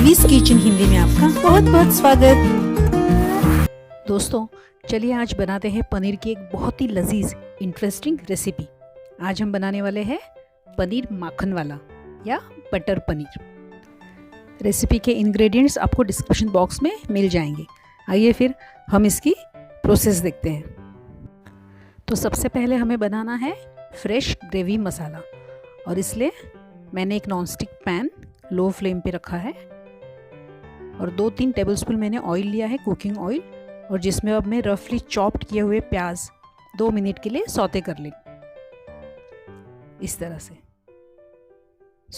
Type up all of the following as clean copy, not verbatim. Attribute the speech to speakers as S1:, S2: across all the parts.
S1: अन्वीज kitchen Hindi में आपका बहुत बहुत स्वागत। दोस्तों चलिए आज बनाते हैं पनीर की एक बहुत ही लजीज इंटरेस्टिंग रेसिपी। आज हम बनाने वाले हैं पनीर माखन वाला या बटर पनीर। रेसिपी के इंग्रेडिएंट्स आपको डिस्क्रिप्शन बॉक्स में मिल जाएंगे। आइए फिर हम इसकी प्रोसेस देखते हैं। तो सबसे पहले हमें बनाना है फ्रेश ग्रेवी मसाला, और इसलिए मैंने एक नॉनस्टिक पैन लो फ्लेम पे रखा है और 2-3 टेबलस्पून मैंने ऑयल लिया है, कुकिंग ऑयल, और जिसमें अब मैं रफली चॉप्ड किए हुए प्याज 2 मिनट के लिए सौते कर लें इस तरह से।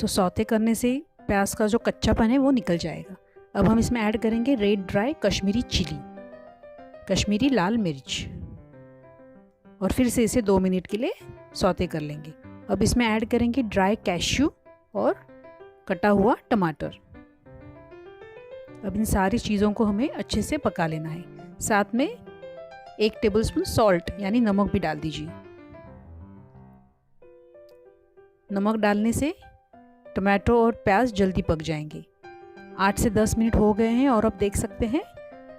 S1: सौते करने से प्याज का जो कच्चापन है वो निकल जाएगा। अब हम इसमें ऐड करेंगे red dry Kashmiri chilli, Kashmiri लाल मिर्च, और फिर से इसे 2 मिनट के लिए सौते कर लेंगे। अब इसमें ऐड करेंगे ड्राई कैश्यू और कटा हुआ टमाटर। अब इन सारी चीज़ों को हमें अच्छे से पका लेना है। साथ में 1 टेबलस्पून सॉल्ट यानी नमक भी डाल दीजिए। नमक डालने से टमाटो और प्याज जल्दी पक जाएंगे। 8 से 10 मिनट हो गए हैं और अब देख सकते हैं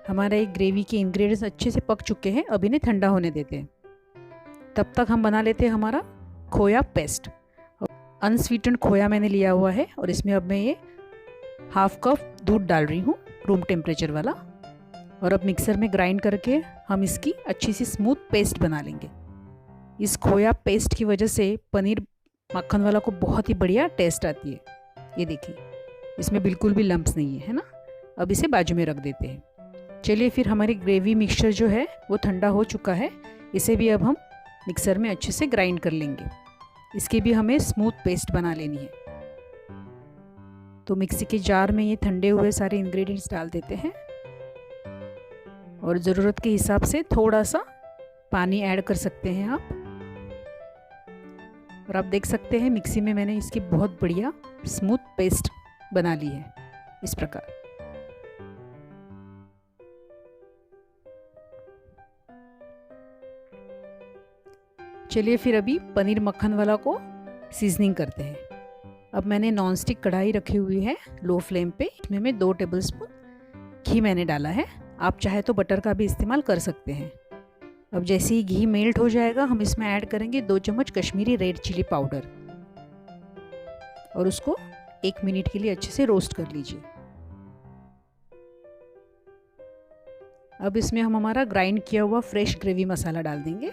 S1: हमारा एक ग्रेवी के इंग्रेडिएंट्स अच्छे से पक चुके हैं। अब इन्हें ठंडा होने देते हैं। तब तक हम बना लेते हैं हमारा खोया पेस्ट। अनस्वीटेंड खोया मैंने लिया हुआ है और इसमें अब मैं ये 1/2 कप दूध डाल रही हूँ, रूम टेम्परेचर वाला। और अब मिक्सर में ग्राइंड करके हम इसकी अच्छी सी स्मूथ पेस्ट बना लेंगे। इस खोया पेस्ट की वजह से पनीर मक्खन वाला को बहुत ही बढ़िया टेस्ट आती है। ये देखिए इसमें बिल्कुल भी लम्प्स नहीं है ना। अब इसे बाजू में रख देते हैं। चलिए फिर हमारी ग्रेवी मिक्सचर जो है वो ठंडा हो चुका है। इसे भी अब हम मिक्सर में अच्छे से ग्राइंड कर लेंगे। इसकी भी हमें स्मूथ पेस्ट बना लेनी है। तो मिक्सी के जार में ये ठंडे हुए सारे इंग्रेडिएंट्स डाल देते हैं और ज़रूरत के हिसाब से थोड़ा सा पानी ऐड कर सकते हैं आप। और आप देख सकते हैं मिक्सी में मैंने इसकी बहुत बढ़िया स्मूथ पेस्ट बना ली है इस प्रकार। चलिए फिर अभी पनीर मक्खन वाला को सीजनिंग करते हैं। अब मैंने नॉनस्टिक कढ़ाई रखी हुई है लो फ्लेम पे। इसमें मैं 2 टेबलस्पून घी मैंने डाला है। आप चाहे तो बटर का भी इस्तेमाल कर सकते हैं। अब जैसे ही घी मेल्ट हो जाएगा हम इसमें ऐड करेंगे 2 चम्मच कश्मीरी रेड चिली पाउडर और उसको 1 मिनट के लिए अच्छे से रोस्ट कर लीजिए। अब इसमें हम हमारा ग्राइंड किया हुआ फ्रेश ग्रेवी मसाला डाल देंगे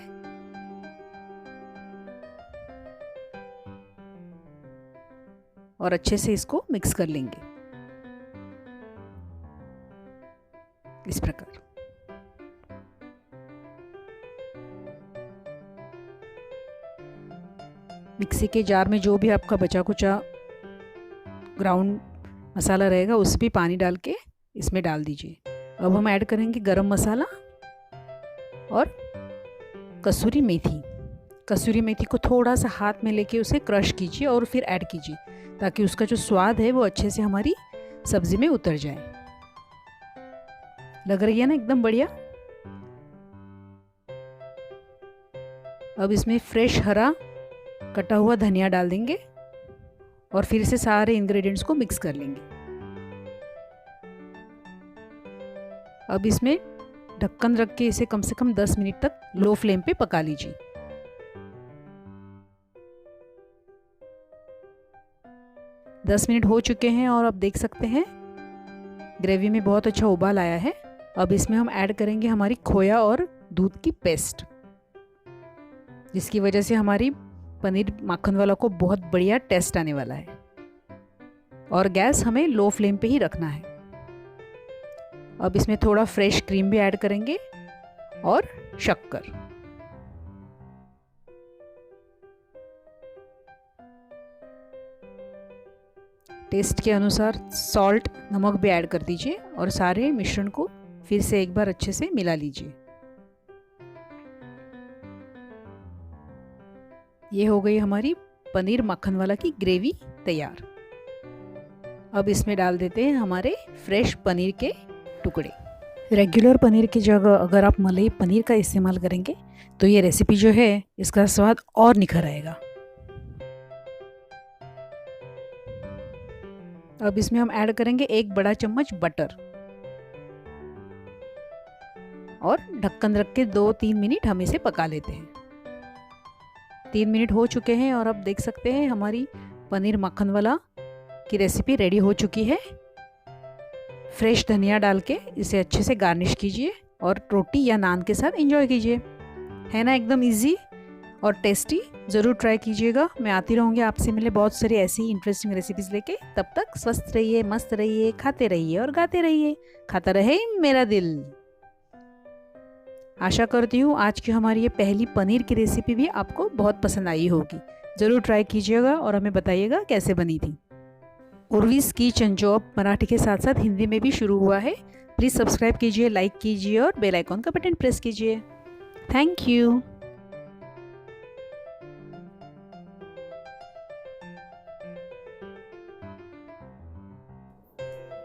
S1: और अच्छे से इसको मिक्स कर लेंगे इस प्रकार। मिक्सी के जार में जो भी आपका बचा कुचा ग्राउंड मसाला रहेगा उस भी पानी डाल के इसमें डाल दीजिए। अब हम ऐड करेंगे गरम मसाला और कसूरी मेथी। कसूरी मेथी को थोड़ा सा हाथ में लेके उसे क्रश कीजिए और फिर ऐड कीजिए ताकि उसका जो स्वाद है वो अच्छे से हमारी सब्जी में उतर जाए। लग रही है ना एकदम बढ़िया। अब इसमें फ्रेश हरा कटा हुआ धनिया डाल देंगे और फिर से सारे इंग्रेडिएंट्स को मिक्स कर लेंगे। अब इसमें ढक्कन रख के इसे कम से कम 10 मिनट तक लो फ्लेम पे पका लीजिए। दस मिनट हो चुके हैं और अब देख सकते हैं ग्रेवी में बहुत अच्छा उबाल आया है। अब इसमें हम ऐड करेंगे हमारी खोया और दूध की पेस्ट, जिसकी वजह से हमारी पनीर माखन वाला को बहुत बढ़िया टेस्ट आने वाला है। और गैस हमें लो फ्लेम पे ही रखना है। अब इसमें थोड़ा फ्रेश क्रीम भी ऐड करेंगे और शक्कर। टेस्ट के अनुसार सॉल्ट नमक भी ऐड कर दीजिए और सारे मिश्रण को फिर से एक बार अच्छे से मिला लीजिए। ये हो गई हमारी पनीर मक्खन वाला की ग्रेवी तैयार। अब इसमें डाल देते हैं हमारे फ्रेश पनीर के टुकड़े। रेगुलर पनीर की जगह अगर आप मलाई पनीर का इस्तेमाल करेंगे तो ये रेसिपी जो है इसका स्वाद और निखर आएगा। अब इसमें हम ऐड करेंगे 1 बड़ा चम्मच बटर और ढक्कन रख के 2-3 मिनट हम इसे पका लेते हैं। 3 मिनट हो चुके हैं और अब देख सकते हैं हमारी पनीर मक्खन वाला की रेसिपी रेडी हो चुकी है। फ्रेश धनिया डाल के इसे अच्छे से गार्निश कीजिए और रोटी या नान के साथ एंजॉय कीजिए। है ना एकदम इजी और टेस्टी, ज़रूर ट्राई कीजिएगा। मैं आती रहूँगी आपसे मिले बहुत सारी ऐसी इंटरेस्टिंग रेसिपीज़ लेके। तब तक स्वस्थ रहिए, मस्त रहिए, खाते रहिए और गाते रहिए। खाता रहे मेरा दिल। आशा करती हूँ आज की हमारी ये पहली पनीर की रेसिपी भी आपको बहुत पसंद आई होगी। ज़रूर ट्राई कीजिएगा और हमें बताइएगा कैसे बनी थी। उर्वीज़ किचन जो अब मराठी के साथ साथ हिंदी में भी शुरू हुआ है, प्लीज़ सब्सक्राइब कीजिए, लाइक कीजिए और बेल आइकॉन का बटन प्रेस कीजिए। Thank you.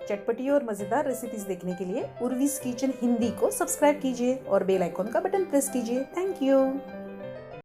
S1: चटपटी और मज़ेदार रेसिपीज देखने के लिए उर्वीज़ किचन हिंदी को सब्सक्राइब कीजिए और बेल आइकॉन का बटन प्रेस कीजिए। Thank you.